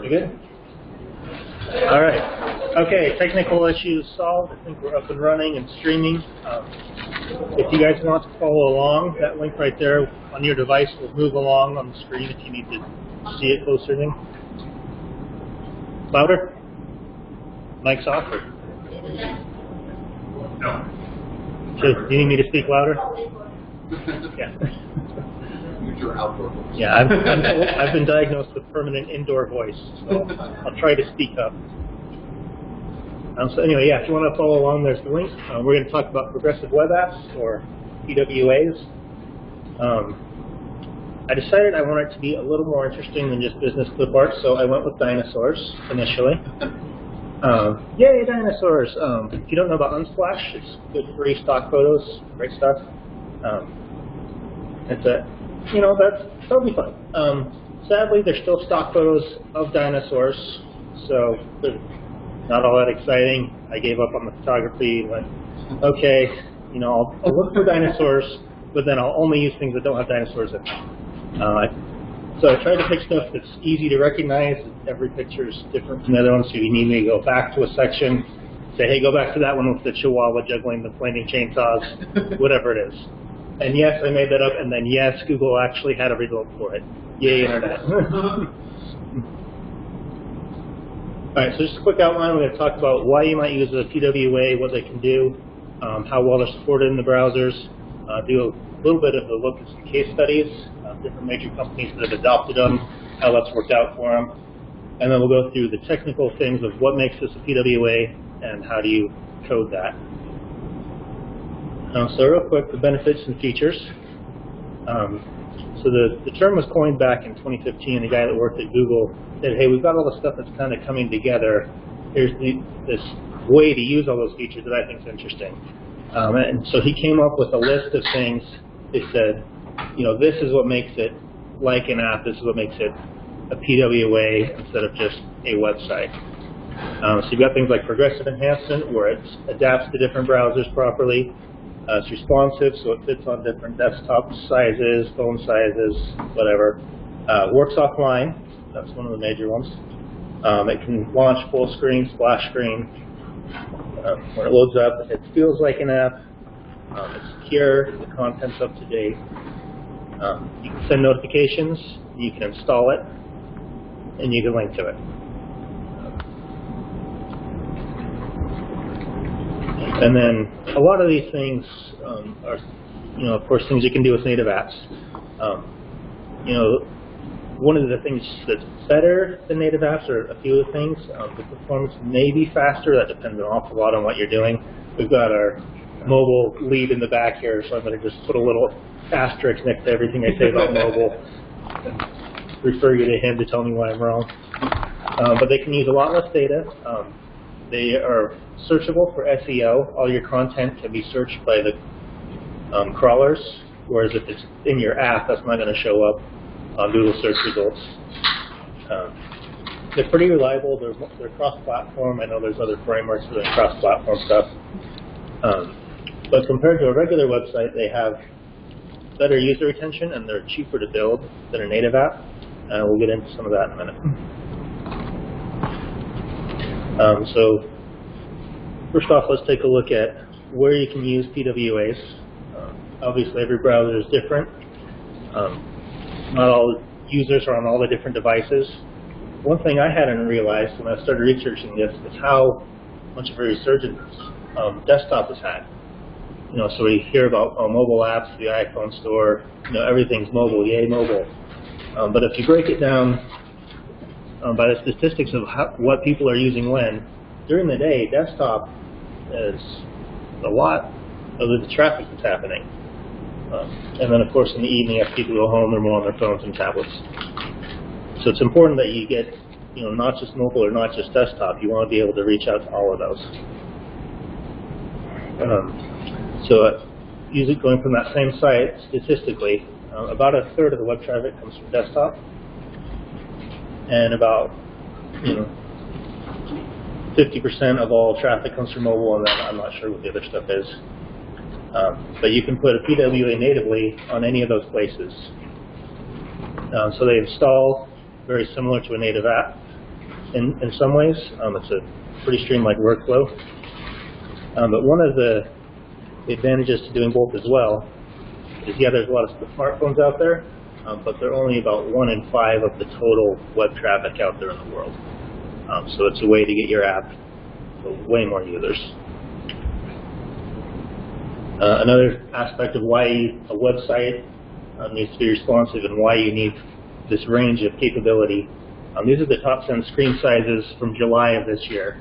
You good? All right. Okay, technical issues solved. I think we're up and running and streaming. If you guys want to follow along, that link right there on your device will move along on the screen if you need to see it closer. Louder? Mic's off? Or? No. Do you need me to speak louder? Yeah. Yeah, I've been diagnosed with permanent indoor voice, so I'll try to speak up. So anyway, yeah, if you want to follow along, there's the link. We're going to talk about progressive web apps, or PWAs. I decided I wanted it to be a little more interesting than just business clip art, so I went with dinosaurs initially. Yay, dinosaurs! If you don't know about Unsplash, it's good free stock photos, great stuff. That'll be fun. Sadly, there's still stock photos of dinosaurs, so they're not all that exciting. I gave up on the photography and went, okay, I'll look for dinosaurs, but then I'll only use things that don't have dinosaurs in them. So I tried to pick stuff that's easy to recognize. Every picture is different from the other one, so you need me to go back to a section, say, hey, go back to that one with the chihuahua juggling the flaming chainsaws, whatever it is. And yes, I made that up, and then yes, Google actually had a result for it. Yay, Internet. All right, so just a quick outline. We're going to talk about why you might use a PWA, what they can do, how well they're supported in the browsers, do a little bit of a look at some case studies, different major companies that have adopted them, how that's worked out for them, and then we'll go through the technical things of what makes this a PWA and how do you code that. So real quick, the benefits and features. So the term was coined back in 2015. The guy that worked at Google said, hey, we've got all the stuff that's kind of coming together. Here's this way to use all those features that I think is interesting. And so he came up with a list of things. They said, this is what makes it like an app. This is what makes it a PWA instead of just a website. So you've got things like progressive enhancement, where it adapts to different browsers properly. It's responsive, so it fits on different desktop sizes, phone sizes, whatever. Works offline. That's one of the major ones. It can launch full screen, splash screen. When it loads up, it feels like an app. It's secure. The content's up to date. You can send notifications. You can install it, and you can link to it. And then a lot of these things are, of course, things you can do with native apps. One of the things that's better than native apps are a few of the things. The performance may be faster. That depends an awful lot on what you're doing. We've got our mobile lead in the back here, so I'm going to just put a little asterisk next to everything I say about mobile. Refer you to him to tell me why I'm wrong. But they can use a lot less data. They are searchable for SEO. All your content can be searched by the crawlers, whereas if it's in your app, that's not going to show up on Google search results. They're pretty reliable. They're cross-platform. I know there's other frameworks for the cross-platform stuff. But compared to a regular website, they have better user retention, and they're cheaper to build than a native app. We'll get into some of that in a minute. So first off, let's take a look at where you can use PWAs. Obviously, every browser is different. Not all users are on all the different devices. One thing I hadn't realized when I started researching this is how much of a resurgence desktop has had. So we hear about mobile apps, the iPhone store, everything's mobile, yay mobile. But if you break it down by the statistics of what people are using when, during the day, desktop is a lot of the traffic that's happening. And then, of course, in the evening, as people go home, they're more on their phones and tablets. So it's important that you get, not just mobile or not just desktop. You want to be able to reach out to all of those. Usually going from that same site, statistically, about a third of the web traffic comes from desktop. And about 50% of all traffic comes from mobile, and then I'm not sure what the other stuff is. But you can put a PWA natively on any of those places. So they install very similar to a native app. in some ways. It's a pretty streamlined workflow. But one of the advantages to doing both as well is, yeah, there's a lot of smartphones out there, but they're only about 1 in 5 of the total web traffic out there in the world. So it's a way to get your app to way more users. Another aspect of why a website needs to be responsive and why you need this range of capability. These are the top 10 screen sizes from July of this year.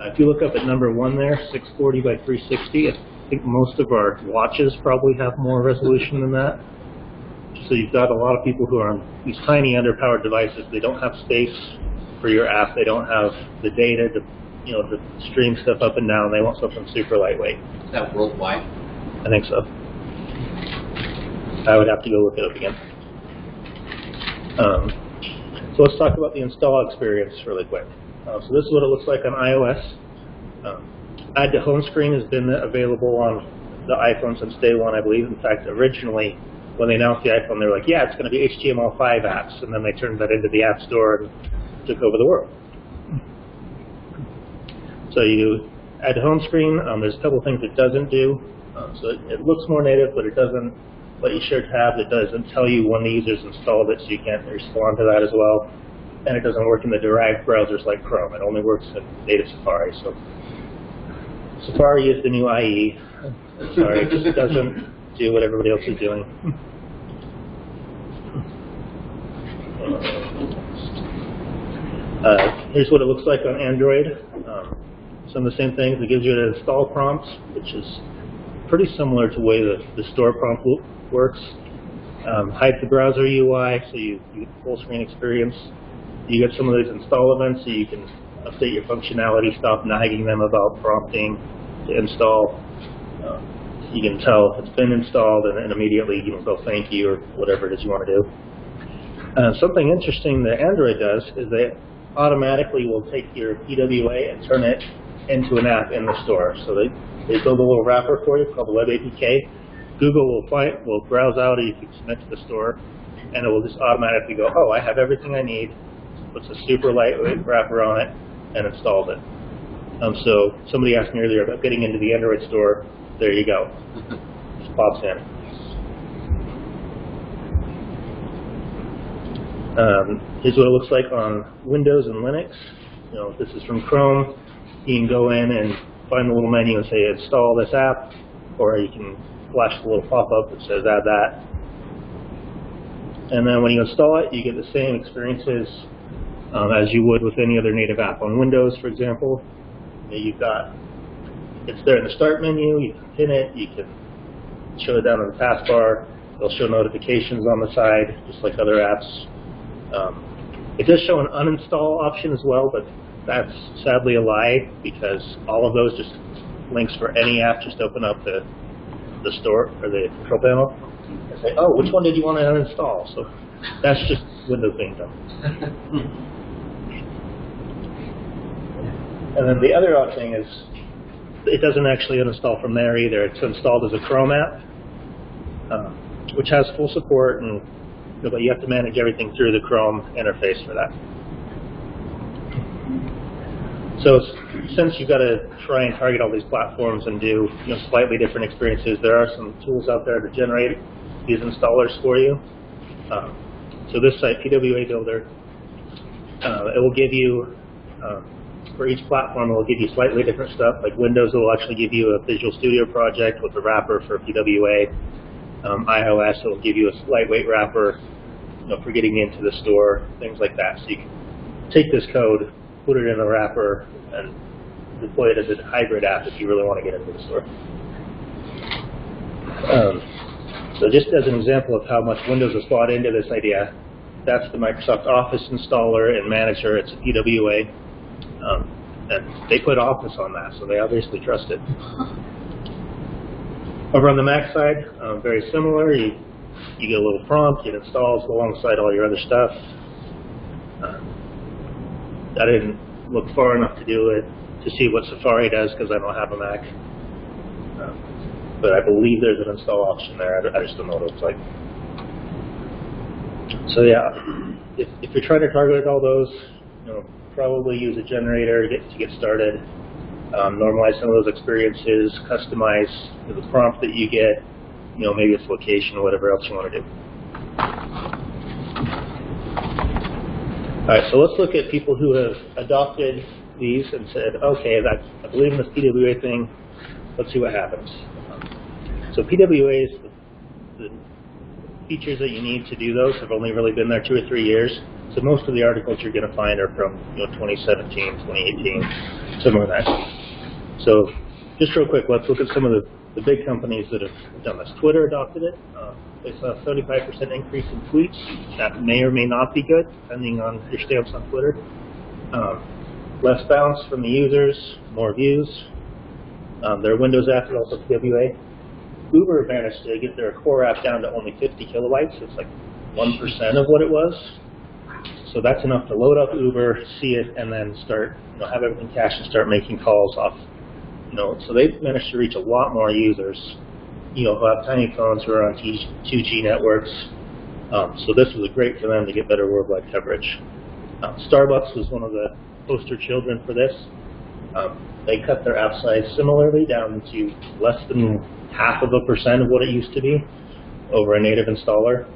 If you look up at number 1 there, 640 by 360, I think most of our watches probably have more resolution than that. So you've got a lot of people who are on these tiny underpowered devices. They don't have space for your app. They don't have the data to, to stream stuff up and down. They want something super lightweight. Is that worldwide? I think so. I would have to go look it up again. So let's talk about the install experience really quick. So this is what it looks like on iOS. Add to home screen has been available on the iPhone since day 1, I believe. In fact, originally, when they announced the iPhone, they were like, yeah, it's going to be HTML5 apps. And then they turned that into the App Store and took over the world. So you add to home screen. There's a couple of things it doesn't do. So it looks more native, but it doesn't let you share tabs. It doesn't tell you when the user's installed it, so you can't respond to that as well. And it doesn't work in the derived browsers like Chrome. It only works in native Safari. So Safari is the new IE. Sorry, it just doesn't do what everybody else is doing. Here's what it looks like on Android. Some of the same things. It gives you an install prompt, which is pretty similar to the way the store prompt works. Hides the browser UI, so you get the full screen experience. You get some of these install events, so you can update your functionality, stop nagging them about prompting to install. You can tell it's been installed, and immediately you can go thank you or whatever it is you want to do. Something interesting that Android does is they automatically will take your PWA and turn it into an app in the store. So they build a little wrapper for you called the Web APK. Google will browse out, or you can submit to the store, and it will just automatically go, oh, I have everything I need, puts a super lightweight wrapper on it, and installs it. So somebody asked me earlier about getting into the Android store. There you go. Just pops in. Here's what it looks like on Windows and Linux. This is from Chrome. You can go in and find the little menu and say install this app, or you can flash the little pop-up that says add that. And then when you install it, you get the same experiences as you would with any other native app. On Windows, for example, it's there in the start menu. You can pin it. You can show it down on the taskbar. It'll show notifications on the side, just like other apps. It does show an uninstall option as well, but that's sadly a lie, because all of those just links for any app. Just open up the store or the control panel and say, oh, which one did you want to uninstall? So that's just Windows being done. And then the other odd thing is it doesn't actually uninstall from there either. It's installed as a Chrome app, which has full support, but you have to manage everything through the Chrome interface for that. So since you've got to try and target all these platforms and do slightly different experiences, there are some tools out there to generate these installers for you. So this site, PWA Builder, it will give you, for each platform, it will give you slightly different stuff. Like Windows, it will actually give you a Visual Studio project with a wrapper for PWA. iOS, it will give you a lightweight wrapper for getting into the store, things like that. So you can take this code, put it in a wrapper, and deploy it as a hybrid app if you really want to get into the store. So just as an example of how much Windows has bought into this idea, that's the Microsoft Office installer and manager. It's a PWA. And they put Office on that, so they obviously trust it. Over on the Mac side, very similar. You get a little prompt, it installs alongside all your other stuff. I didn't look far enough to do it to see what Safari does because I don't have a Mac. But I believe there's an install option there. I just don't know what it looks like. So yeah, if you're trying to target all those, probably use a generator to get started. Normalize some of those experiences, customize the prompt that you get, maybe it's location or whatever else you want to do. All right, so let's look at people who have adopted these and said, okay, I believe in this PWA thing, let's see what happens. So PWAs, the features that you need to do those have only really been there 2 or 3 years. So most of the articles you're going to find are from 2017, 2018, somewhere like that. So just real quick, let's look at some of the big companies that have done this. Twitter adopted it. They saw a 35% increase in tweets. That may or may not be good, depending on your stance on Twitter. Less bounce from the users, more views. Their Windows app is also PWA. Uber managed to get their core app down to only 50 kilobytes. It's like 1% of what it was. So that's enough to load up Uber, see it, and then start, have everything cached and start making calls off. So they've managed to reach a lot more users, who have tiny phones, who are on 2G networks. So this was great for them to get better worldwide coverage. Starbucks was one of the poster children for this. They cut their app size similarly down to less than 0.5% of what it used to be over a native installer.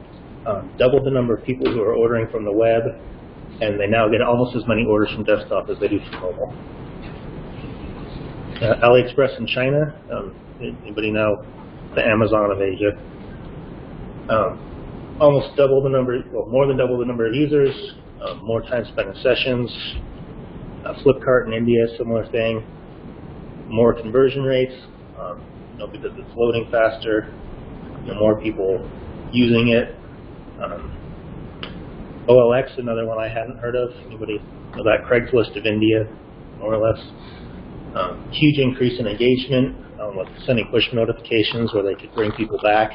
Doubled the number of people who are ordering from the web, and they now get almost as many orders from desktop as they do from mobile. AliExpress in China, anybody know the Amazon of Asia? Almost double the number, well, more than double the number of users, more time spent in sessions. Flipkart in India, similar thing. More conversion rates, because it's loading faster. More people using it. OLX, another one I hadn't heard of. Anybody know that? Craigslist of India, more or less. Huge increase in engagement with sending push notifications where they could bring people back.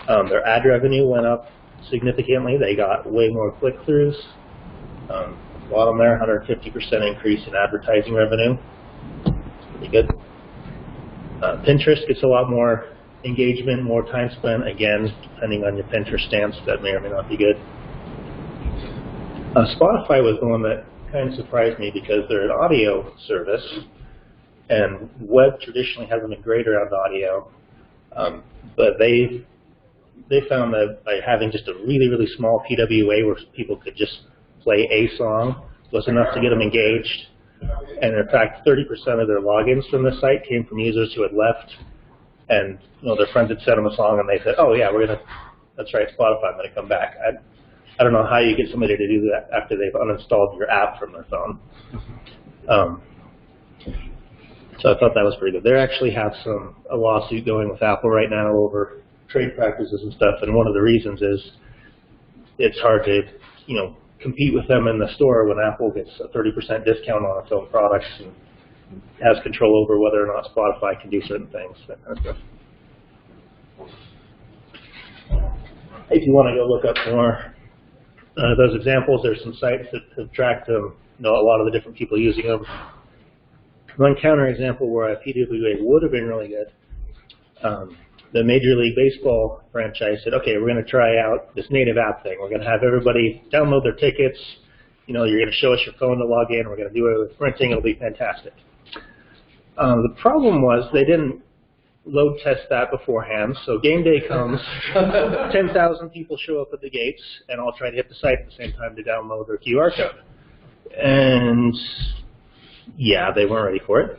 Their ad revenue went up significantly. They got way more click-throughs. Bottom there, 150% increase in advertising revenue. Pretty good. Pinterest gets a lot more engagement, more time spent, again, depending on your Pinterest stance, that may or may not be good. Spotify was the one that kind of surprised me because they're an audio service, and web traditionally hasn't been great around audio, but they found that by having just a really, really small PWA where people could just play a song was enough to get them engaged. And in fact, 30% of their logins from the site came from users who had left, and their friends had sent them a song, and they said, "Oh yeah, that's right, Spotify, I'm gonna come back." I don't know how you get somebody to do that after they've uninstalled your app from their phone. So I thought that was pretty good. They actually have a lawsuit going with Apple right now over trade practices and stuff, and one of the reasons is it's hard to, compete with them in the store when Apple gets a 30% discount on its own products and has control over whether or not Spotify can do certain things, that kind of stuff. If you want to go look up more those examples, there's some sites that have tracked them, a lot of the different people using them. One counter example where a PWA would have been really good, the Major League Baseball franchise said, okay, we're going to try out this native app thing. We're going to have everybody download their tickets. You're going to show us your phone to log in. We're going to do it with printing. It'll be fantastic. The problem was they didn't load test that beforehand. So game day comes, 10,000 people show up at the gates, and all try to hit the site at the same time to download their QR code. And yeah, they weren't ready for it.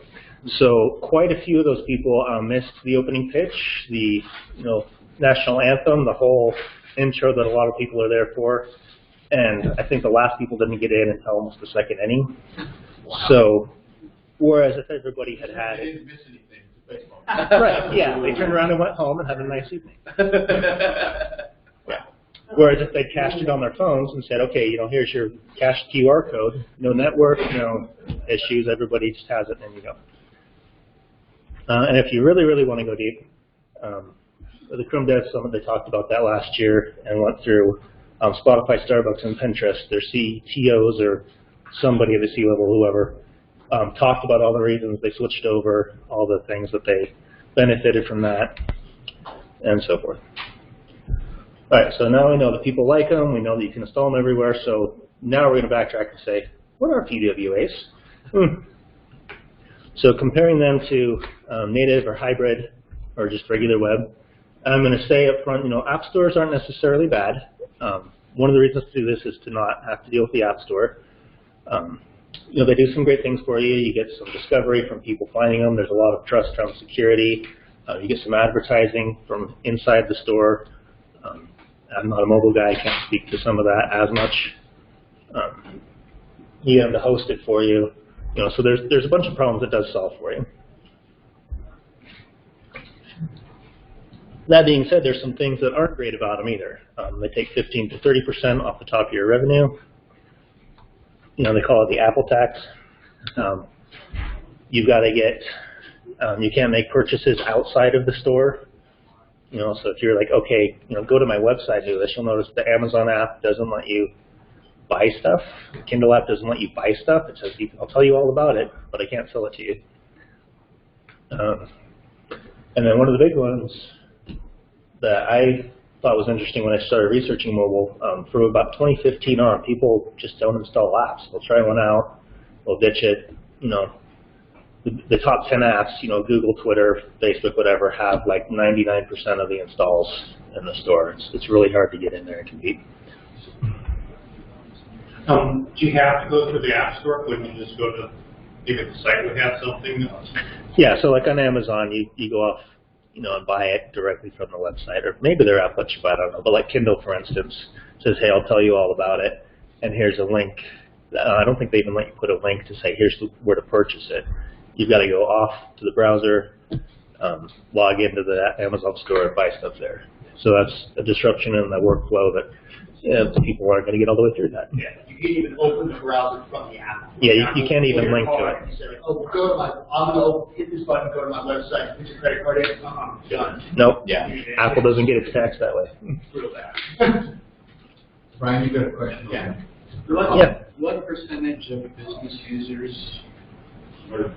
So quite a few of those people missed the opening pitch, the national anthem, the whole intro that a lot of people are there for, and I think the last people didn't get in until almost the second inning. Wow. So, whereas if everybody had it, they didn't miss anything. Right? Yeah, they turned around and went home and had a nice evening. Yeah. Whereas if they cached it on their phones and said, okay, here's your cached QR code, no network, no issues, everybody just has it, and then you go. And if you really, really want to go deep, the Chrome Dev Summit, they talked about that last year and went through Spotify, Starbucks, and Pinterest. Their CTOs or somebody at the C-level, whoever, talked about all the reasons they switched over, all the things that they benefited from that, and so forth. All right, so now we know that people like them. We know that you can install them everywhere. So now we're going to backtrack and say, what are PWAs? So comparing them to native or hybrid or just regular web, I'm going to say up front, app stores aren't necessarily bad. One of the reasons to do this is to not have to deal with the app store. They do some great things for you. You get some discovery from people finding them. There's a lot of trust around security. You get some advertising from inside the store. I'm not a mobile guy. I can't speak to some of that as much. You have to host it for you. So there's a bunch of problems it does solve for you. That being said, there's some things that aren't great about them either. They take 15 to 30% off the top of your revenue. They call it the Apple tax. You've got to get, you can't make purchases outside of the store. So if you're like, okay, go to my website, do this, you'll notice the Amazon app doesn't let you buy stuff. The Kindle app doesn't let you buy stuff. It says, I'll tell you all about it, but I can't sell it to you. And then one of the big ones that I thought was interesting when I started researching mobile, from about 2015 on, people just don't install apps. They'll try one out, they'll ditch it. The top 10 apps, Google, Twitter, Facebook, whatever, have like 99% of the installs in the store. It's really hard to get in there and compete. Do you have to go through the app store? Wouldn't you just go to maybe the site would have something? Yeah, so like on Amazon, you go off, and buy it directly from the website, or maybe their app lets you buy it, I don't know. But like Kindle, for instance, says, hey, I'll tell you all about it, and here's a link. I don't think they even let you put a link to say, here's where to purchase it. You've got to go off to the browser, log into the Amazon store, and buy stuff there. So that's a disruption in the workflow that people aren't going to get all the way through that. Yeah, you can't even open the browser from the app. Yeah, you can't even link to it. You say, oh, go to I'm going to hit this button, go to my website, put your credit card in, done. Nope. Yeah. Apple doesn't get its tax that way. Real bad. Brian, you got a question? Yeah. Yeah. What percentage of business users or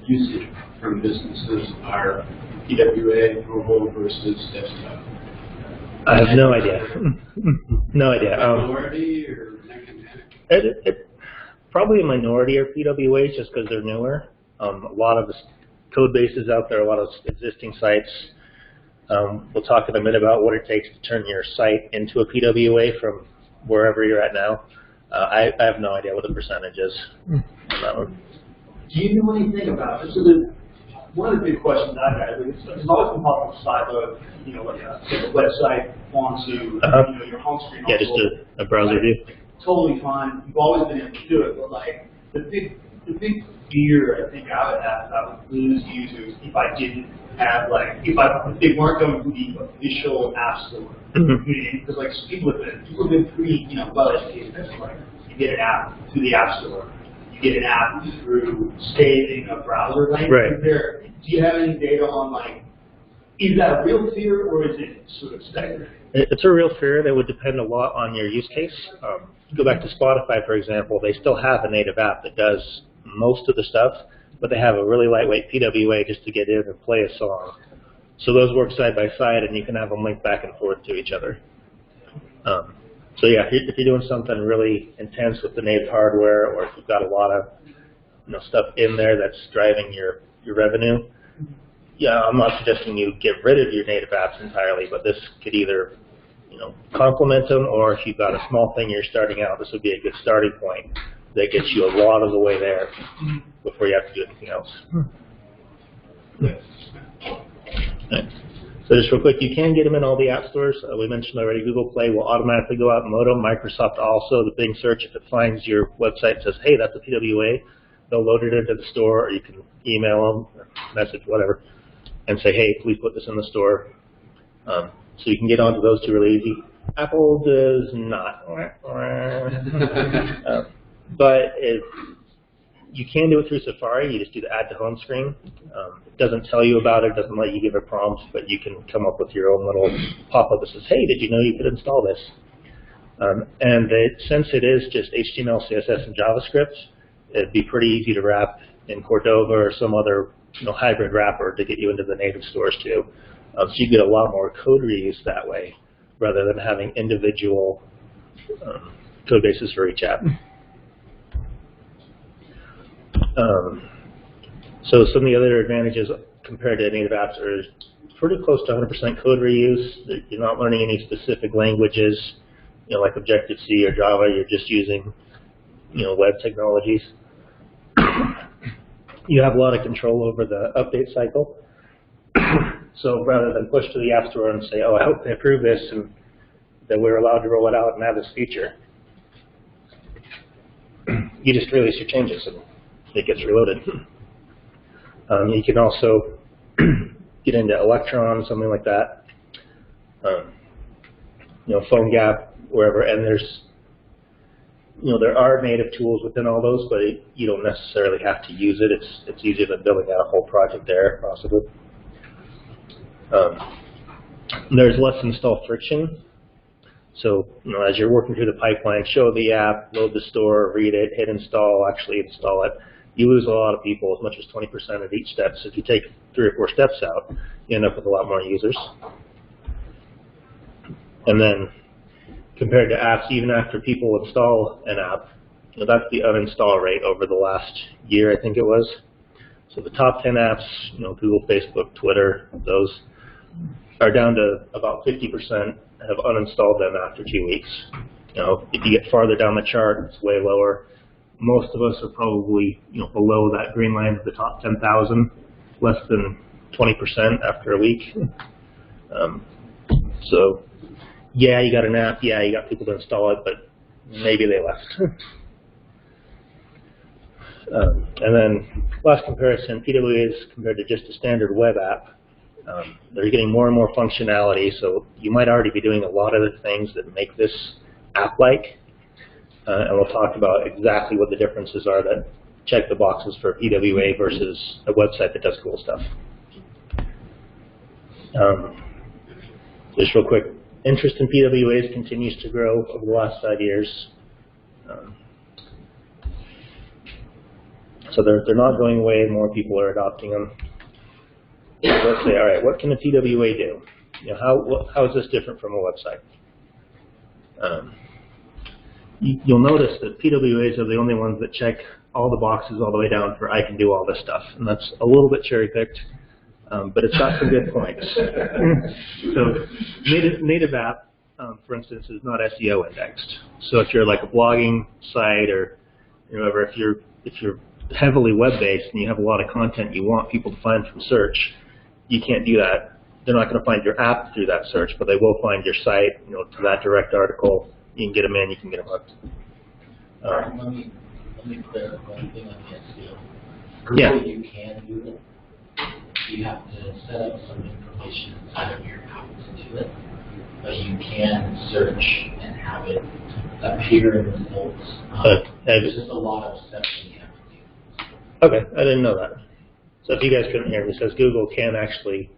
usage from businesses are PWA mobile versus desktop? I have no idea. No idea. Minority or academic? Probably a minority are PWAs just because they're newer. A lot of the code bases out there, a lot of existing sites. We'll talk in a minute about what it takes to turn your site into a PWA from wherever you're at now. I have no idea what the percentage is on that one. Do you know anything about this? So one of the big questions I've had is it's always been possible to silo, like a website onto your home screen. Yeah, just a browser view. Totally fine. You've always been able to do it, but like the big fear I think I would have, I would lose users if I didn't have if they weren't going to the official app store. Because like people have been pretty well educated. Like you get an app through the app store. Get an app through saving a browser link. Right. Do you have any data on is that a real fear or is it sort of speculative? It's a real fear that would depend a lot on your use case. Go back to Spotify, for example. They still have a native app that does most of the stuff, but they have a really lightweight PWA just to get in and play a song. So those work side by side, and you can have them link back and forth to each other. So yeah, if you're doing something really intense with the native hardware, or if you've got a lot of stuff in there that's driving your revenue, yeah, I'm not suggesting you get rid of your native apps entirely, but this could either complement them, or if you've got a small thing you're starting out, this would be a good starting point that gets you a lot of the way there before you have to do anything else. Right. So just real quick, you can get them in all the app stores. We mentioned already Google Play will automatically go out and load them. Microsoft also, the Bing search, if it finds your website and says, hey, that's a PWA, they'll load it into the store, or you can email them, or message, whatever, and say, hey, please put this in the store. So you can get onto those two really easy. Apple does not. But you can do it through Safari. You just do the add to home screen. It doesn't tell you about it, doesn't let you give a prompt, but you can come up with your own little pop-up that says, hey, did you know you could install this? Since it is just HTML, CSS, and JavaScript, it'd be pretty easy to wrap in Cordova or some other hybrid wrapper to get you into the native stores too. So you get a lot more code reuse that way, rather than having individual code bases for each app. So some of the other advantages compared to native apps are pretty close to 100% code reuse. You're not learning any specific languages, like Objective-C or Java. You're just using, web technologies. You have a lot of control over the update cycle. So rather than push to the App Store and say, oh, I hope they approve this and that we're allowed to roll it out and have this feature, you just release your changes and it gets reloaded. You can also get into Electron, something like that. PhoneGap, wherever, and there's, there are native tools within all those, but you don't necessarily have to use it. It's easier than building out a whole project there, possibly. There's less install friction. So, as you're working through the pipeline, show the app, load the store, read it, hit install, actually install it. You lose a lot of people, as much as 20% at each step. So if you take 3 or 4 steps out, you end up with a lot more users. And then, compared to apps, even after people install an app, that's the uninstall rate over the last year, I think it was. So the top 10 apps, Google, Facebook, Twitter, those are down to about 50% have uninstalled them after 2 weeks. If you get farther down the chart, it's way lower. Most of us are probably, below that green line of the top 10,000, less than 20% after a week. So, yeah, you got an app, yeah, you got people to install it, but maybe they left. And then, last comparison, PWAs compared to just a standard web app. They're getting more and more functionality, so you might already be doing a lot of the things that make this app-like. And we'll talk about exactly what the differences are that check the boxes for PWA versus a website that does cool stuff. Just real quick, interest in PWAs continues to grow over the last 5 years. So they're not going away, more people are adopting them. Let's say, all right, what can a PWA do? How is this different from a website? You'll notice that PWAs are the only ones that check all the boxes all the way down for I can do all this stuff. And that's a little bit cherry-picked, but it's got some good points. So native app, for instance, is not SEO indexed. So if you're like a blogging site or whatever, if you're heavily web-based and you have a lot of content you want people to find from search, you can't do that. They're not going to find your app through that search, but they will find your site, to that direct article. You can get them in, you can get them hooked. Let me clarify one thing on the SEO. Google, you can do it. You have to set up some information inside of your app to do it. But you can search and have it appear in the results. There's just a lot of steps you have to do. Okay, I didn't know that. So if you guys couldn't hear me, it says Google can actually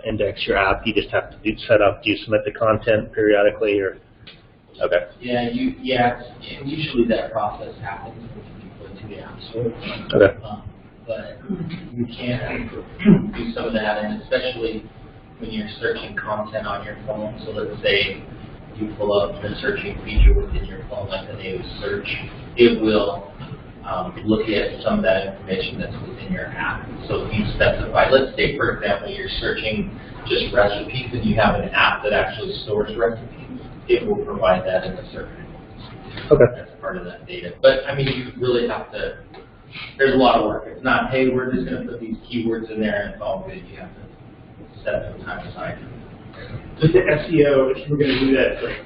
index your app. You just have to do you submit the content periodically or? Okay. Yeah, and usually that process happens when you put into the App Store. Okay. But you can do some of that, and especially when you're searching content on your phone. So let's say you pull up the searching feature within your phone, like the native search, it will look at some of that information that's within your app. So if you specify, let's say, for example, you're searching just recipes and you have an app that actually stores recipes, it will provide that in the search. Okay. That's part of that data. But, I mean, you really have to, there's a lot of work. It's not, hey, we're just going to put these keywords in there and it's all good. You have to set some time aside. With the SEO, if you were going to do that, like,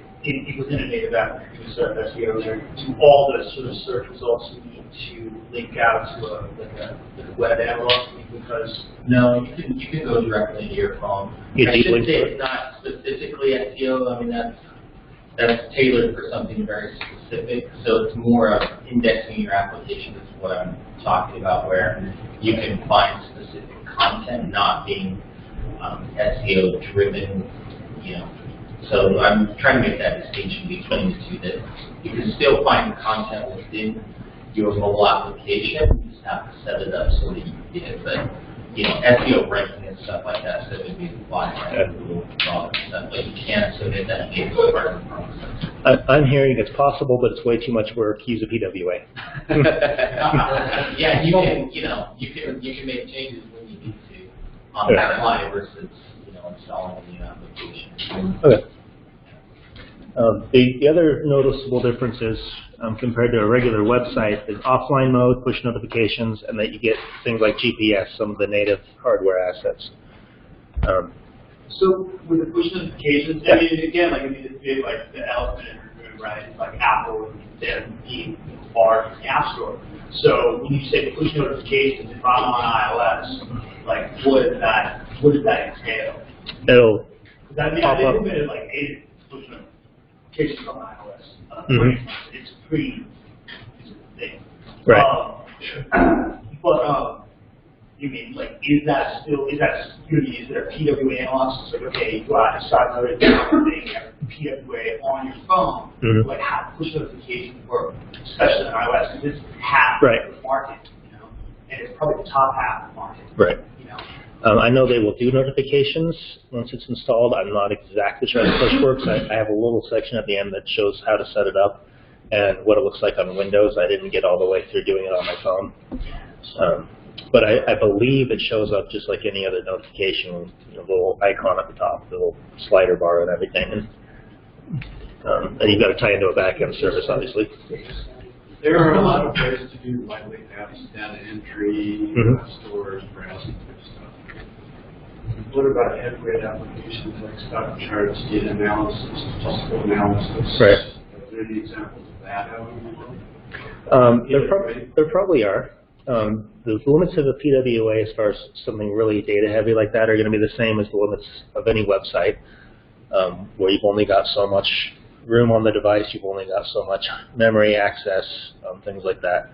within a native app, you can start SEO there. Do all the sort of search results you need to link out to a web analog? Because no, you can go directly to your phone. I should say it's not specifically SEO. I mean, that's tailored for something very specific. So it's more of indexing your application is what I'm talking about, where you can find specific content, not being SEO driven, So I'm trying to make that distinction between the two, that you can still find content within your mobile application. You just have to set it up so that you can get it. But SEO ranking and stuff like that, so it would be applied by Google and stuff, but you can't submit that as part of the process. I'm hearing it's possible, but it's way too much work. Use a PWA. Yeah, you can make changes when you need to on that fly versus installing a new application. Okay. The other noticeable difference is compared to a regular website is offline mode, push notifications, and that you get things like GPS, some of the native hardware assets. So with the push notifications, I mean, again, it's big, like the elephant in the room, right? It's like Apple and being far from the App Store. So when you say push notifications, if I'm on iOS, like what does that entail? It'll I've implemented like 8 push notifications on iOS. It's pretty thing. right. You mean, like, is there a PWA analog? So, like, okay, you go out and start another thing, PWA on your phone, like, how push notifications work, especially on iOS, because it's half the market, and it's probably the top half of the market. Right. I know they will do notifications once it's installed. I'm not exactly sure how the push works. I have a little section at the end that shows how to set it up and what it looks like on Windows. I didn't get all the way through doing it on my phone. But I believe it shows up just like any other notification, the little icon at the top, the little slider bar and everything. And you've got to tie into a back-end service, obviously. There are a lot of ways to do lightweight apps, data entry, stores, browsing type stuff. What about heavyweight applications like stock charts, data analysis, statistical analysis? Right. Are there any examples of that out there probably are. The limits of a PWA as far as something really data heavy like that are going to be the same as the limits of any website, where you've only got so much room on the device, you've only got so much memory access, things like that.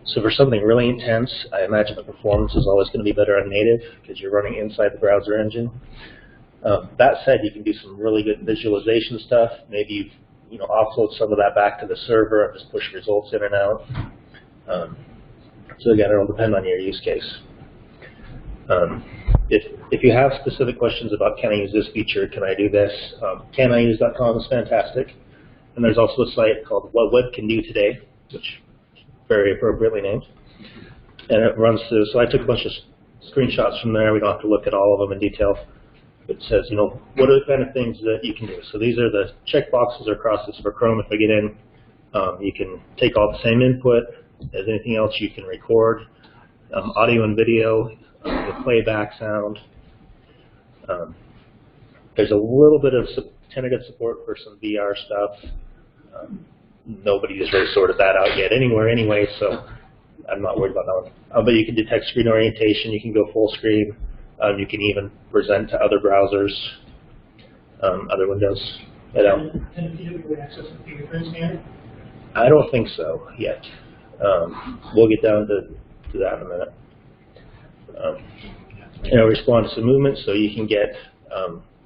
So for something really intense, I imagine the performance is always going to be better on native because you're running inside the browser engine. That said, you can do some really good visualization stuff. Maybe you offload some of that back to the server and just push results in and out. So again, it'll depend on your use case. If you have specific questions about can I use this feature, can I do this, caniuse.com is fantastic. And there's also a site called What Web Can Do Today, which is very appropriately named. And it runs through, so I took a bunch of screenshots from there. We don't have to look at all of them in detail. It says, what are the kind of things that you can do? So these are the checkboxes or crosses for Chrome. If I get in, you can take all the same input. As anything else, you can record audio and video with playback sound. There's a little bit of tentative support for some VR stuff. Nobody has really sorted that out yet anywhere anyway, so I'm not worried about that one. But you can detect screen orientation. You can go full screen. You can even present to other browsers, other windows. Can PWA access the fingerprint scanner? I don't think so yet. We'll get down to that in a minute. It'll respond to some movement, so you can get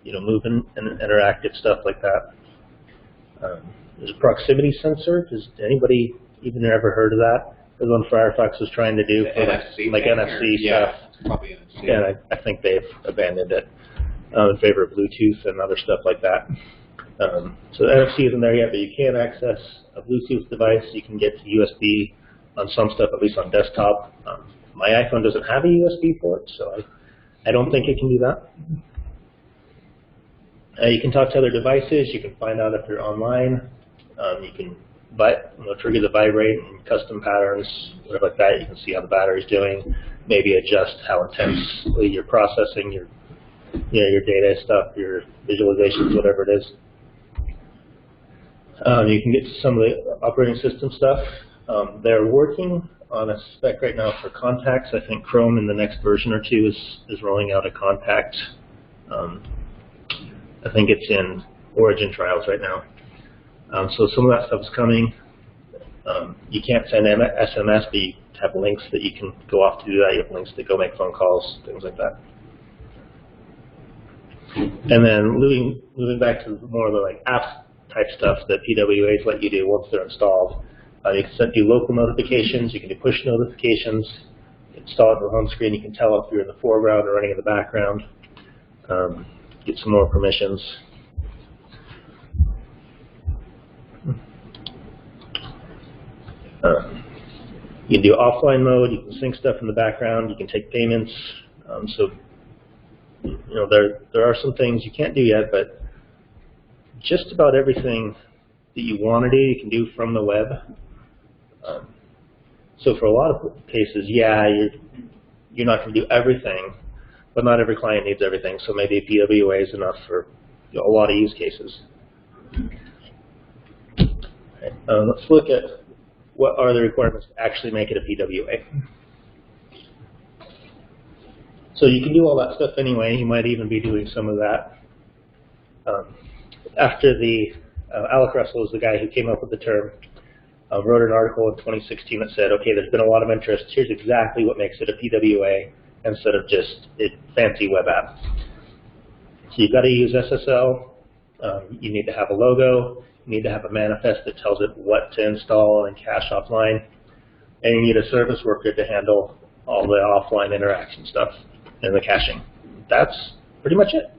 movement and interactive stuff like that. There's a proximity sensor. Has anybody even ever heard of that? That's what Firefox was trying to do for like NFC stuff. Probably NFC. Yeah, and I think they've abandoned it in favor of Bluetooth and other stuff like that. So the NFC isn't there yet, but you can access a Bluetooth device. You can get to USB on some stuff, at least on desktop. My iPhone doesn't have a USB port, so I don't think it can do that. You can talk to other devices. You can find out if they're online. You can trigger the vibrate and custom patterns, whatever like that. You can see how the battery's doing. Maybe adjust how intensely you're processing your data stuff, your visualizations, whatever it is. You can get to some of the operating system stuff. They're working on a spec right now for contacts. I think Chrome in the next version or two is rolling out a contact. I think it's in origin trials right now. So some of that stuff is coming. You can't send SMS, but you have links that you can go off to do that. You have links to go make phone calls, things like that. And then moving back to more of the apps type stuff that PWAs let you do once they're installed. You can do local notifications. You can do push notifications. Install it on the home screen. You can tell if you're in the foreground or running in the background. Get some more permissions. You can do offline mode. You can sync stuff in the background. You can take payments. So there are some things you can't do yet, but just about everything that you want to do, you can do from the web. So for a lot of cases, yeah, you're not going to do everything, but not every client needs everything. So maybe a PWA is enough for a lot of use cases. Okay. Let's look at what are the requirements to actually make it a PWA. So you can do all that stuff anyway. You might even be doing some of that. After Alec Russell is the guy who came up with the term, wrote an article in 2016 that said, okay, there's been a lot of interest. Here's exactly what makes it a PWA instead of just a fancy web app. So you've got to use SSL. You need to have a logo. You need to have a manifest that tells it what to install and cache offline. And you need a service worker to handle all the offline interaction stuff and the caching. That's pretty much it.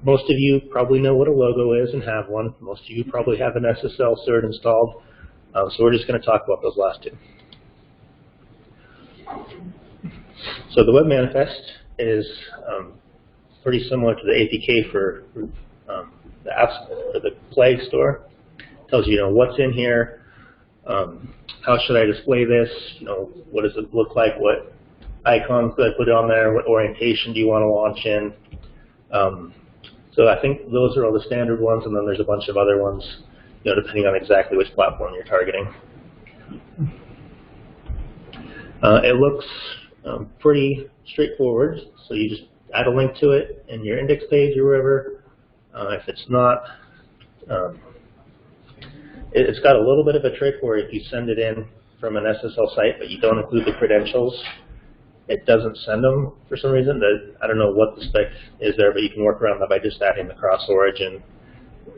Most of you probably know what a logo is and have one. Most of you probably have an SSL cert installed. So we're just going to talk about those last two. So the web manifest is pretty similar to the APK for the apps for the Play Store. It tells you, what's in here, how should I display this, what does it look like, what icons do I put on there, what orientation do you want to launch in. So I think those are all the standard ones, and then there's a bunch of other ones, depending on exactly which platform you're targeting. It looks pretty straightforward, so you just add a link to it in your index page or wherever. If it's not, it's got a little bit of a trick where if you send it in from an SSL site but you don't include the credentials, it doesn't send them for some reason. I don't know what the spec is there, but you can work around that by just adding the cross-origin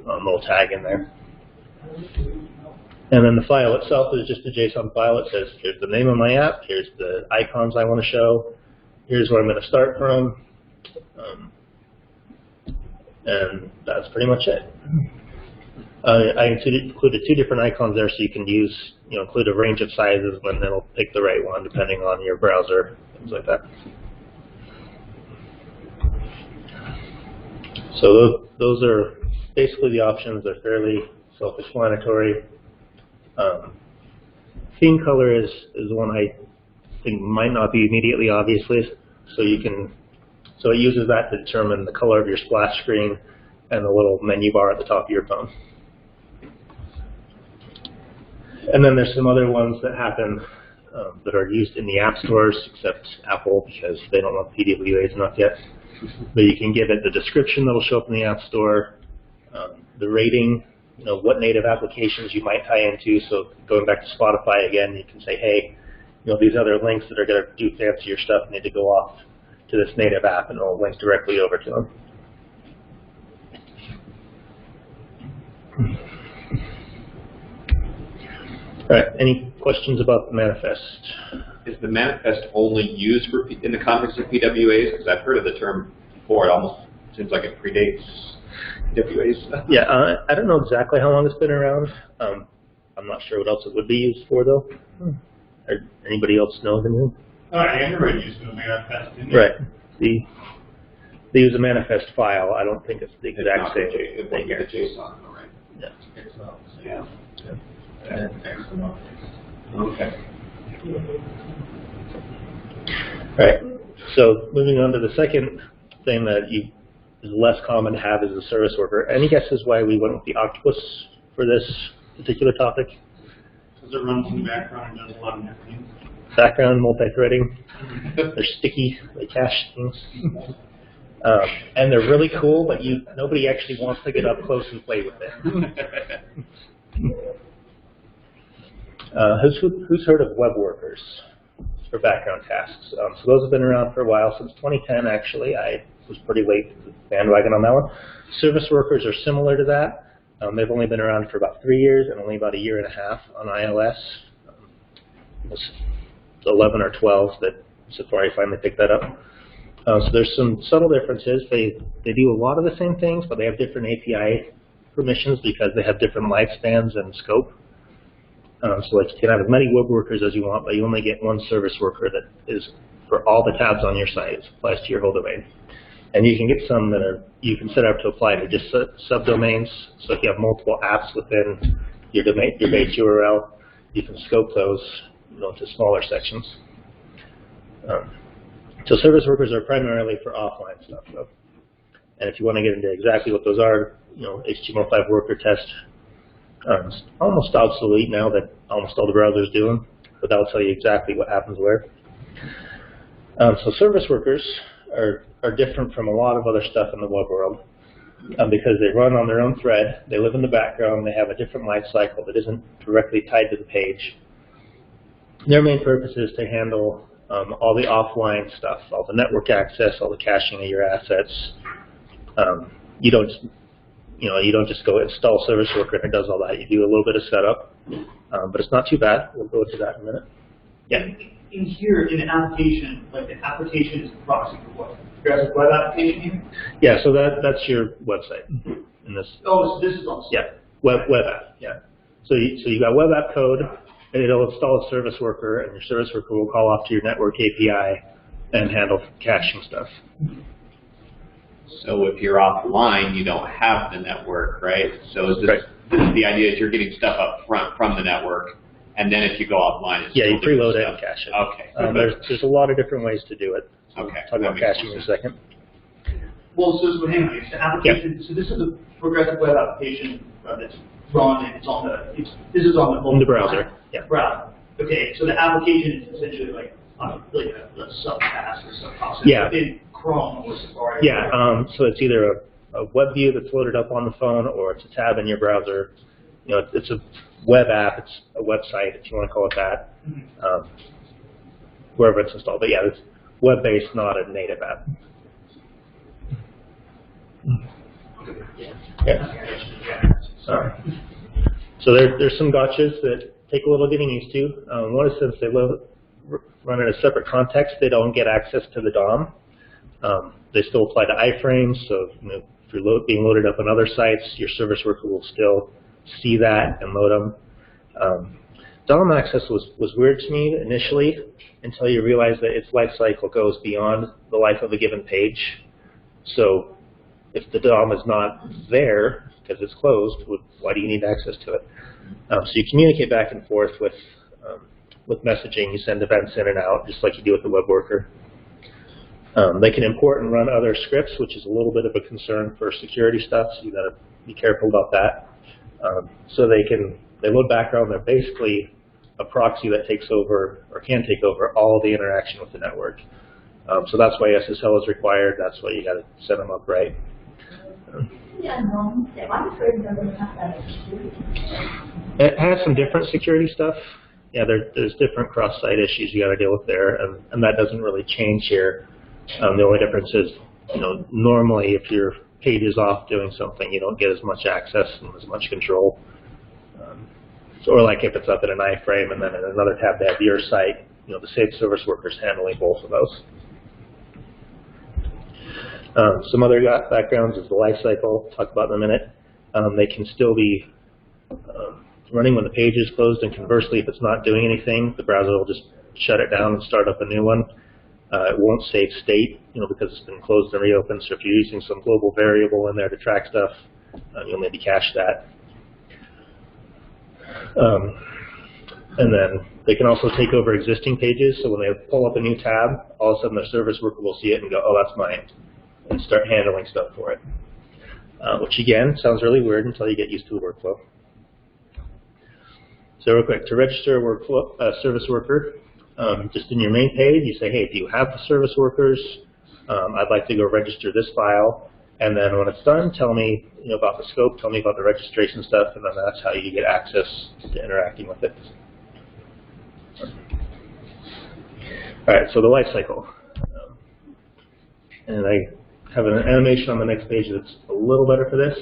little tag in there. And then the file itself is just a JSON file. It says, here's the name of my app, here's the icons I want to show, here's where I'm going to start from, and that's pretty much it. I included two different icons there, so you can use, include a range of sizes, and it'll pick the right one depending on your browser, things like that. So those are basically the options. They're fairly self-explanatory. Theme color is one I think might not be immediately obvious. So it uses that to determine the color of your splash screen and the little menu bar at the top of your phone. And then there's some other ones that happen that are used in the app stores, except Apple, because they don't want PWAs enough yet. But you can give it the description that'll show up in the app store, the rating, what native applications you might tie into. So going back to Spotify again, you can say, hey, these other links that are going to do fancier stuff need to go off to this native app, and it'll link directly over to them. All right, any questions about the manifest? Is the manifest only used in the context of PWAs? Because I've heard of the term before. It almost seems like it predates PWAs. Yeah, I don't know exactly how long it's been around. I'm not sure what else it would be used for, though. Anybody else know the name? Android used a manifest, didn't it? Right. They use a manifest file. I don't think it's the exact same thing here. JSON, right? Yeah. It's not the same. Yeah. Yeah. Okay. Right. So moving on to the second thing that is less common to have is a service worker. Any guesses why we went with the octopus for this particular topic? Because it runs in the background and does a lot of different things. Background, multi-threading. They're sticky. They cache things. And they're really cool, but nobody actually wants to get up close and play with it. Who's heard of web workers for background tasks? So those have been around for a while, since 2010 actually. I was pretty late to the bandwagon on that one. Service workers are similar to that. They've only been around for about 3 years and only about 1.5 years on iOS. It was 11 or 12 that Safari finally picked that up. So there's some subtle differences. They do a lot of the same things, but they have different API permissions because they have different lifespans and scope. So like you can have as many web workers as you want, but you only get one service worker that is for all the tabs on your site. It applies to your whole domain. And you can get some that are, you can set up to apply to just subdomains. So if you have multiple apps within your domain, your base URL, you can scope those into smaller sections. So service workers are primarily for offline stuff, though. And if you want to get into exactly what those are, HTML5 worker test is almost obsolete now that almost all the browsers do them, but that'll tell you exactly what happens where. So service workers are different from a lot of other stuff in the web world because they run on their own thread, they live in the background, they have a different life cycle that isn't directly tied to the page. Their main purpose is to handle all the offline stuff, all the network access, all the caching of your assets. You don't just go install service worker and it does all that. You do a little bit of setup, but it's not too bad. We'll go into that in a minute. Yeah. In here, in an application, like the application is the proxy for what? You guys have web application here? Yeah, so that's your website. In this. Oh, so this is on. Yeah, web app. Yeah. So you got web app code, and it'll install a service worker, and your service worker will call off to your network API and handle caching stuff. So if you're offline, you don't have the network, right? So is this the idea is you're getting stuff up front from the network, and then if you go offline, it's you preload it and cache it. Okay. There's a lot of different ways to do it. Okay. Talk about caching in a second. Well, so hang on. It's the application. Yeah. So this is a progressive web application that's run, and this is on the browser. Yeah. Browser. Okay. So the application is essentially like a subtask or subprocess. Yeah. In Chrome or Safari. Yeah. So it's either a web view that's loaded up on the phone, or it's a tab in your browser. It's a web app. It's a website, if you want to call it that. Mm-hmm. Wherever it's installed. But yeah, it's web-based, not a native app. Yeah. Sorry. So there's some gotchas that take a little getting used to. One is since they run in a separate context, they don't get access to the DOM. They still apply to iframes, so if you're being loaded up on other sites, your service worker will still see that and load them. DOM access was weird to me initially until you realize that its life cycle goes beyond the life of a given page. So if the DOM is not there because it's closed, why do you need access to it? So you communicate back and forth with messaging. You send events in and out just like you do with the web worker. They can import and run other scripts, which is a little bit of a concern for security stuff, so you got to be careful about that. So they load background. They're basically a proxy that takes over or can take over all the interaction with the network. So that's why SSL is required. That's why you got to set them up right. It has some different security stuff. Yeah, there's different cross-site issues you got to deal with there, and that doesn't really change here. The only difference is, normally if your page is off doing something, you don't get as much access and as much control. Or like if it's up in an iframe and then in another tab they have your site, the same service workers handling both of those. Some other backgrounds is the life cycle. Talk about in a minute. They can still be running when the page is closed, and conversely, if it's not doing anything, the browser will just shut it down and start up a new one. It won't save state, because it's been closed and reopened. So if you're using some global variable in there to track stuff, you'll need to cache that. And then they can also take over existing pages. So when they pull up a new tab, all of a sudden their service worker will see it and go, "Oh, that's mine," and start handling stuff for it. Which again sounds really weird until you get used to the workflow. So real quick, to register a service worker, just in your main page, you say, "Hey, do you have the service workers? I'd like to go register this file." And then when it's done, tell me about the scope, tell me about the registration stuff, and then that's how you get access to interacting with it. All right, so the life cycle. And I have an animation on the next page that's a little better for this.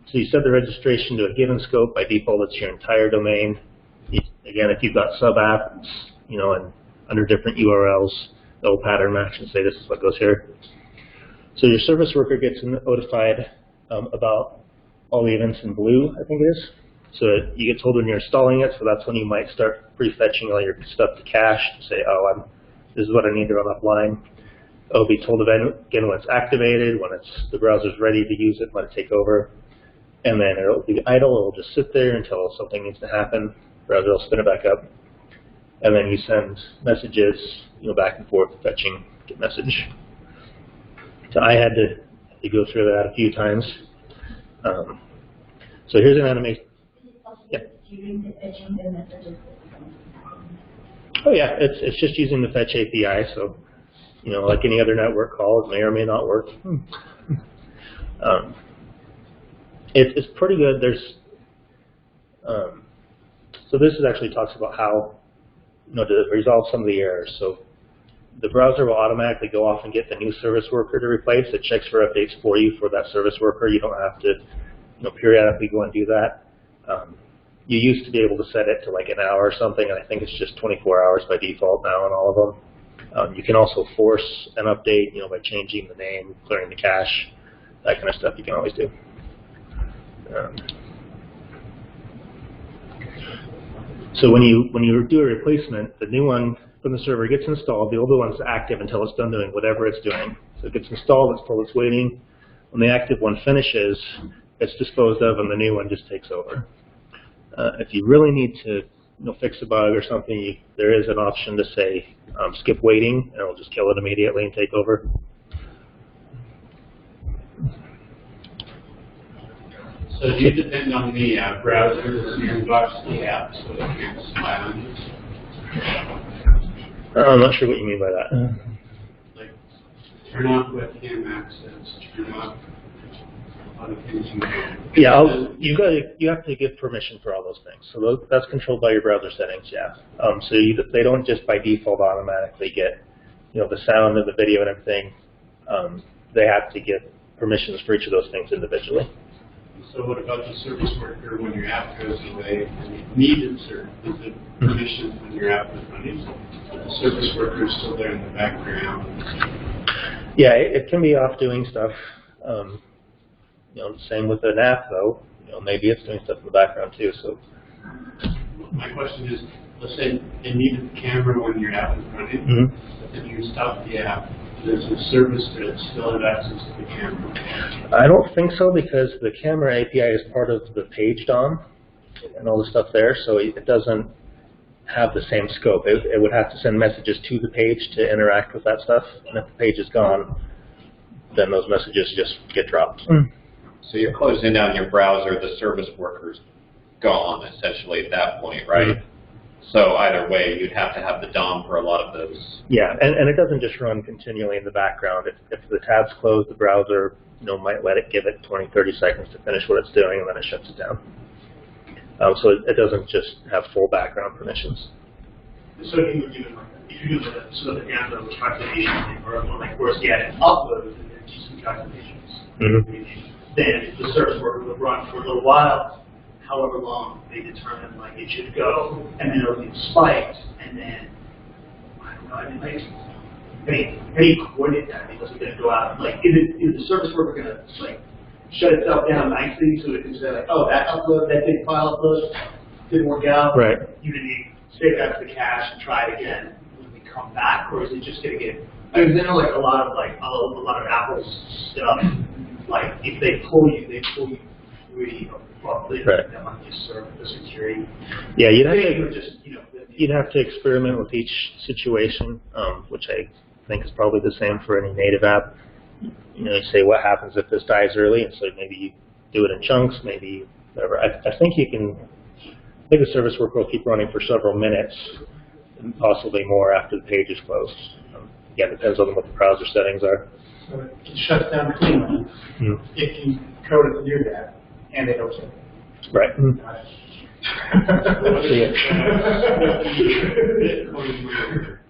So you set the registration to a given scope. By default, it's your entire domain. Again, if you've got sub-apps, and under different URLs, they'll pattern match and say this is what goes here. So your service worker gets notified about all the events in blue, I think it is. So you get told when you're installing it, so that's when you might start prefetching all your stuff to cache to say, oh, this is what I need to run offline. It'll be told again when it's activated, when the browser's ready to use it, let it take over. And then it'll be idle, it'll just sit there until something needs to happen. The browser will spin it back up. And then you send messages, back and forth, fetching, get message. So I had to go through that a few times. So here's an animation. Yeah. Oh yeah, it's just using the fetch API. So, like any other network call, it may or may not work. It's pretty good. So this actually talks about how, to resolve some of the errors. So the browser will automatically go off and get the new service worker to replace. It checks for updates for you for that service worker. You don't have to, periodically go and do that. You used to be able to set it to like an hour or something, and I think it's just 24 hours by default now on all of them. You can also force an update, by changing the name, clearing the cache, that kind of stuff you can always do. So when you do a replacement, the new one from the server gets installed. The older one's active until it's done doing whatever it's doing. So it gets installed, it's told it's waiting. When the active one finishes, it's disposed of, and the new one just takes over. If you really need to fix a bug or something, there is an option to say skip waiting, and it'll just kill it immediately and take over. So do you depend on the browser to inbox the app so it can spy on you? I'm not sure what you mean by that. Like turn off webcam access, turn off other things you can. Yeah, you have to give permission for all those things. So that's controlled by your browser settings, yeah. So they don't just by default automatically get the sound and the video and everything. They have to get permissions for each of those things individually. So what about the service worker when your app goes away and you need it, sir? Is it permission when your app is running? The service worker is still there in the background. Yeah, it can be off doing stuff. Same with an app though. Maybe it's doing stuff in the background too. So my question is, let's say it needed the camera when your app is running, but then you stop the app. There's a service that still has access to the camera. I don't think so, because the camera API is part of the page DOM and all the stuff there, so it doesn't have the same scope. It would have to send messages to the page to interact with that stuff, and if the page is gone, then those messages just get dropped. So you're closing down your browser, the service worker's gone essentially at that point, right? So either way, you'd have to have the DOM for a lot of those. Yeah, and it doesn't just run continually in the background. If the tab's closed, the browser might let it give it 20, 30 seconds to finish what it's doing, and then it shuts it down. So it doesn't just have full background permissions. So if you do the sort of the download calculation or like worse yet, upload and then do some calculations, then the service worker will run for a little while. However long they determine like it should go, and then it'll get spiked, and then I don't know. I mean, like any coordinate that because it's going to go out. Like, is the service worker going to like shut itself down nicely so it can say like, oh, that big file upload didn't work out. Right. You need to save that to the cache and try it again when we come back, or is it just going to get? I mean, I know like a lot of Apple's stuff. Like if they pull you pretty abruptly. Right. That might just serve the security. Yeah, you'd have to experiment with each situation, which I think is probably the same for any native app. You say what happens if this dies early, and so maybe you do it in chunks, maybe whatever. I think the service worker will keep running for several minutes, and possibly more after the page is closed. Again, it depends on what the browser settings are. So it shuts down cleanly if you code it to do that, and they don't say it. Right.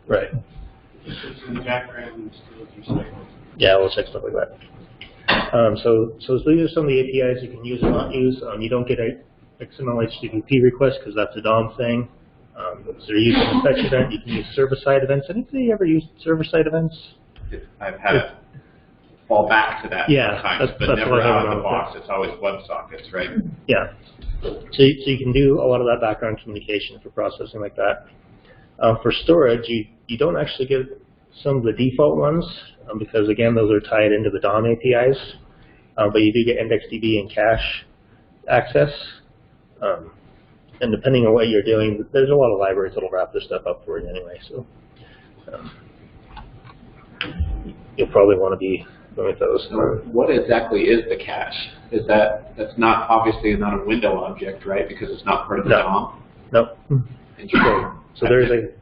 Right. It's in the background and still do Yeah, we'll check stuff like that. So these are some of the APIs you can use or not use. You don't get a XML HTTP request because that's a DOM thing. So you're using a fetch event. You can use server-side events. Anybody ever used server-side events? I've had it fall back to that Yeah, sometimes, but that's never what I have out of on the with box. It's always WebSockets, right? Yeah. So you can do a lot of that background communication for processing like that. For storage, you don't actually get some of the default ones because, again, those are tied into the DOM APIs. But you do get IndexedDB and cache access. And depending on what you're doing, there's a lot of libraries that will wrap this stuff up for you anyway. So you'll probably want to be going with those. So what exactly is the cache? Is that's not obviously not a window object, right? Because it's not part of the DOM. No. Interesting. So there's a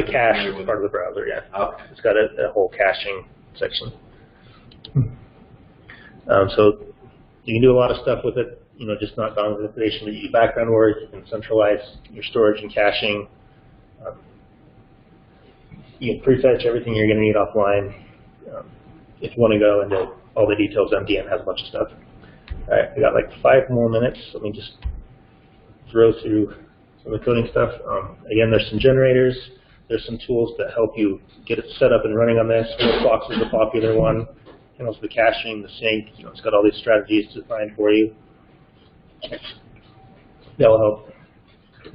cache as part of the browser. Yeah. Okay. It's got a whole caching section. So you can do a lot of stuff with it. Just not DOM manipulation, but you do background work. You can centralize your storage and caching. You can prefetch everything you're going to need offline. If you want to go into all the details, MDN has a bunch of stuff. All right, we got like 5 more minutes. Let me just throw through some of the coding stuff. Again, there's some generators. There's some tools that help you get it set up and running on this. Flowbox is a popular one. Handles the caching, the sync. It's got all these strategies defined for you. That will help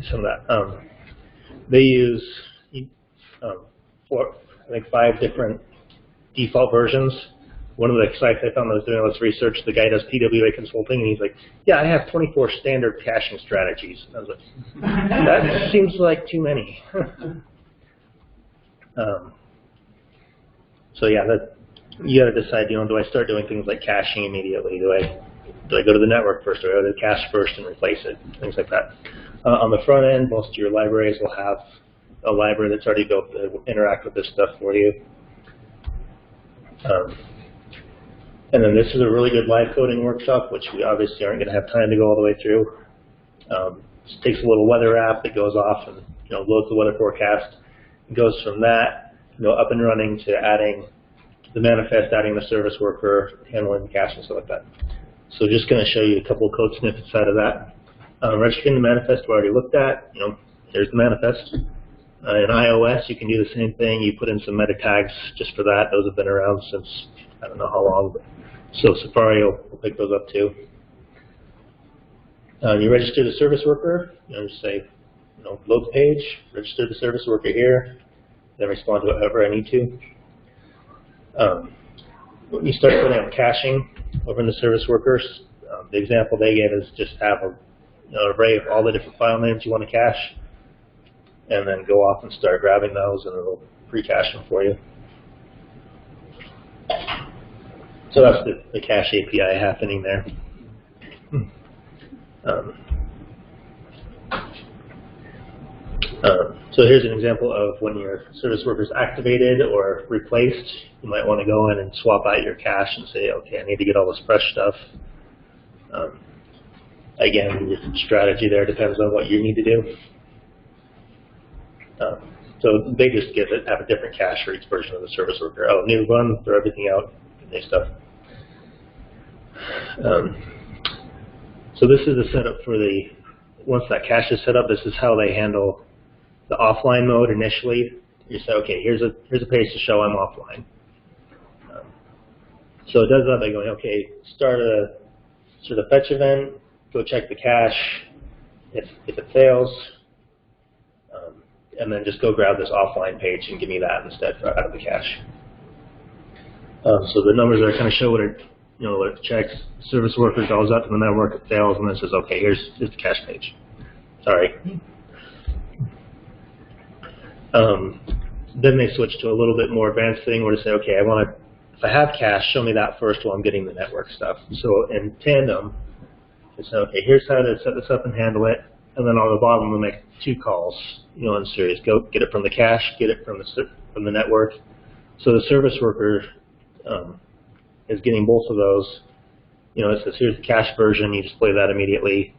some of that. They use, I think, 5 different default versions. One of the sites I found that was doing all this research, the guy does PWA consulting, and he's like, yeah, I have 24 standard caching strategies. And I was like, that seems like too many. So yeah, you got to decide, do I start doing things like caching immediately? Do I go to the network first, or do I go to the cache first and replace it? Things like that. On the front end, most of your libraries will have a library that's already built to interact with this stuff for you. And then this is a really good live coding workshop, which we obviously aren't going to have time to go all the way through. It takes a little weather app that goes off and loads the weather forecast. It goes from that up and running to adding the manifest, adding the service worker, handling the cache and stuff like that. So just going to show you a couple of code snippets out of that. Registering the manifest we already looked at. There's the manifest. In iOS, you can do the same thing. You put in some meta tags just for that. Those have been around since I don't know how long. So Safari will pick those up too. You register the service worker. Just say, load the page, register the service worker here, then respond to whatever I need to. When you start putting out caching over in the service workers, the example they gave is just have an array of all the different file names you want to cache, and then go off and start grabbing those, and it'll pre-cache them for you. So that's the cache API happening there. So here's an example of when your service worker is activated or replaced. You might want to go in and swap out your cache and say, okay, I need to get all this fresh stuff. Again, your strategy there depends on what you need to do. So they just have a different cache for each version of the service worker. Oh, new run, throw everything out, new stuff. So this is the setup for once that cache is set up, this is how they handle the offline mode initially. You say, okay, here's a page to show I'm offline. So it does that by going, okay, start a sort of fetch event, go check the cache. If it fails, and then just go grab this offline page and give me that instead out of the cache. So the numbers there kind of show what it checks. Service worker goes out to the network, it fails, and then says, okay, here's the cache page. Sorry. Then they switch to a little bit more advanced thing where to say, okay, if I have cache, show me that first while I'm getting the network stuff. So in tandem, they say, okay, here's how to set this up and handle it. And then on the bottom, we'll make 2 calls, in series. Go get it from the cache, get it from the network. So the service worker is getting both of those. It says here's the cache version. You display that immediately.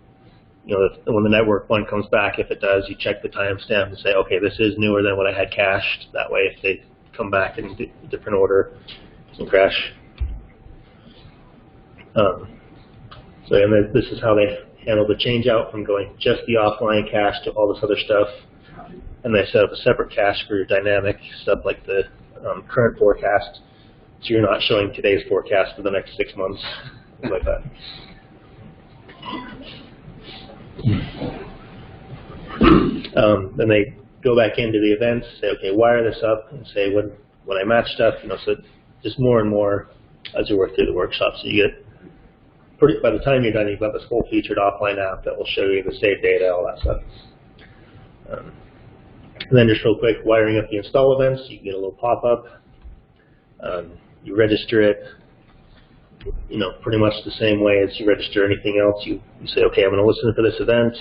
When the network one comes back, if it does, you check the timestamp and say, okay, this is newer than what I had cached. That way, if they come back in a different order, it doesn't crash. And this is how they handle the change out from going just the offline cache to all this other stuff. And they set up a separate cache for your dynamic stuff like the current forecast. So you're not showing today's forecast for the next 6 months, things like that. Then they go back into the events, say, okay, wire this up, and say when I match stuff, so just more and more as you work through the workshop. So you get by the time you're done, you've got this full featured offline app that will show you the saved data, all that stuff. And then just real quick, wiring up the install events, you can get a little pop-up. You register it, pretty much the same way as you register anything else. You say, okay, I'm going to listen for this event.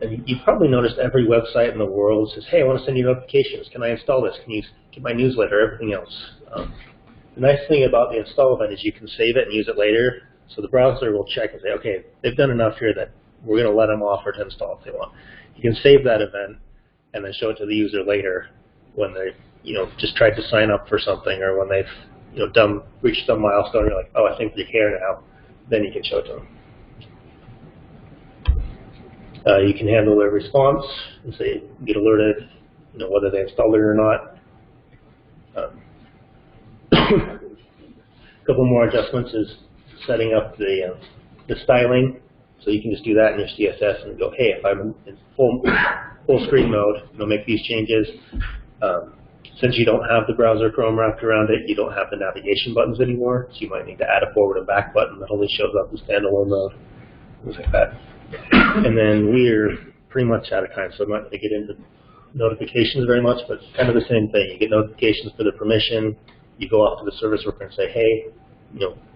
And you've probably noticed every website in the world says, hey, I want to send you notifications. Can I install this? Can you get my newsletter, everything else? The nice thing about the install event is you can save it and use it later. So the browser will check and say, okay, they've done enough here that we're going to let them offer to install if they want. You can save that event and then show it to the user later when they, just tried to sign up for something, or when they've, reached some milestone. You're like, oh, I think they're here now. Then you can show it to them. You can handle their response and say, get alerted, whether they installed it or not. A couple more adjustments is setting up the styling. So you can just do that in your CSS and go, hey, if I'm in full screen mode, make these changes. Since you don't have the browser Chrome wrapped around it, you don't have the navigation buttons anymore. So you might need to add a forward and back button that only shows up in standalone mode, things like that. And then we're pretty much out of time, so I'm not going to get into notifications very much, but it's kind of the same thing. You get notifications for the permission. You go off to the service worker and say, hey,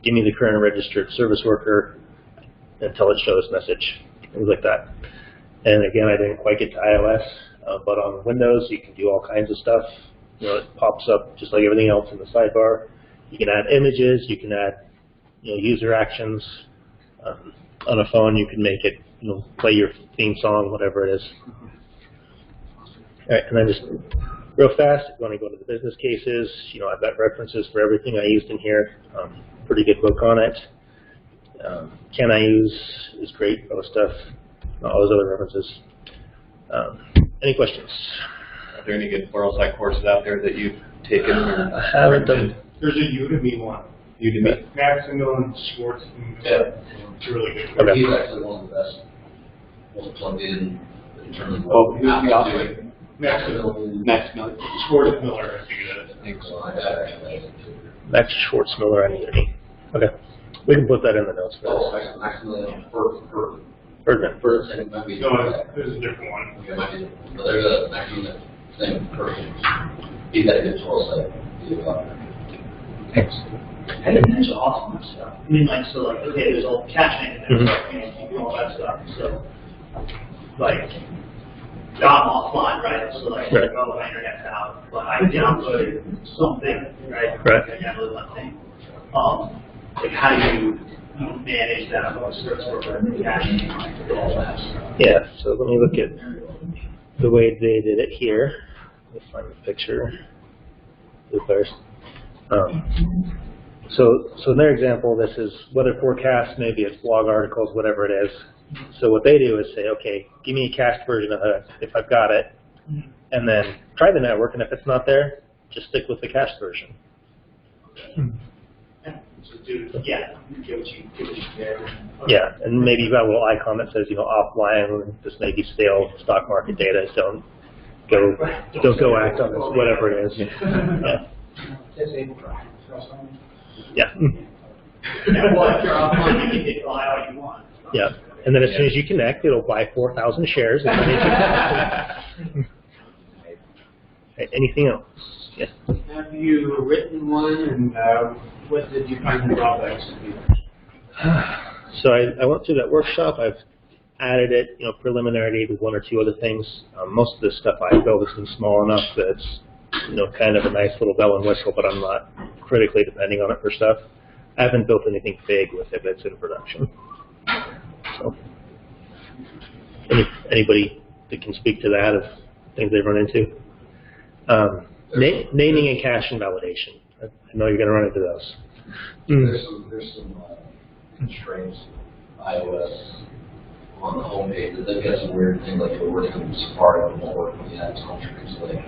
give me the current registered service worker until it shows message, things like that. And again, I didn't quite get to iOS, but on Windows, you can do all kinds of stuff. It pops up just like everything else in the sidebar. You can add images. You can add, user actions. On a phone, you can make it, play your theme song, whatever it is. All right, and then just real fast, if you want to go to the business cases, I've got references for everything I used in here. Pretty good book on it. Can I use is great, other stuff, all those other references. Any questions? Are there any good Pluralsight courses out there that you've taken? Or I haven't done. There's a Udemy one. Udemy. Maximilian Schwartz. Yeah. It's a really good. Okay. He's actually one of the best ones plugged in terms of Oh, who's the Apple's author? doing. Maximilian Maximilian. Schwartz Miller, I think it is. Thanks. So I actually like it too. Max Schwartzmiller on Udemy. Okay. We can put that in the notes for Oh, this. Maximilian Birdman. It might be. No, there's a different one. Okay, it might be different. But there's actually the same person. He's got a good Pluralsight. Thanks. And then there's awesome stuff. I mean, okay, there's all caching and there's all that stuff. So, I'm offline, right? So, Right. oh, my internet's out, but I downloaded something, right? Right. I downloaded one thing. How do you manage that on service worker and caching and all that stuff? Yeah, so let me look at the way they did it here. Let me find the picture. Do first. So in their example, this is weather forecast, maybe it's blog articles, whatever it is. So what they do is say, okay, give me a cached version of it if I've got it, and then try the network, and if it's not there, just stick with the cached version. So do, yeah, get what you get. Yeah, and maybe you've got a little icon that says, offline, this may be stale stock market data, don't go act on this, whatever it is. Yeah. Yeah, well, if you're offline, you can hit buy all you want. Yeah, and then as soon as you connect, it'll buy 4,000 shares. And then anything else? Yes. Have you written one, and what did you find the drawbacks to be? So I went through that workshop. I've added it, preliminary to one or two other things. Most of the stuff I built has been small enough that it's, kind of a nice little bell and whistle, but I'm not critically depending on it for stuff. I haven't built anything big with it that's in production. So, anybody that can speak to that of things they've run into? Naming and cache and validation. I know you're going to run into those. There's some constraints iOS on the homepage. They've got some weird things like it works in Safari, but won't work with the apps on streams. Like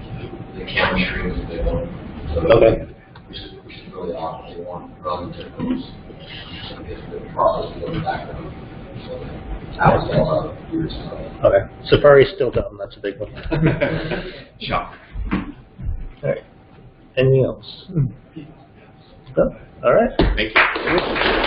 the camera stream is a big one. So Okay. we should really optimally want run to those, I guess, the process of the background. So that was all about years ago. Okay. Safari's still dumb. That's a big one. Shock. All right. Anything else? No? All right. Thank you.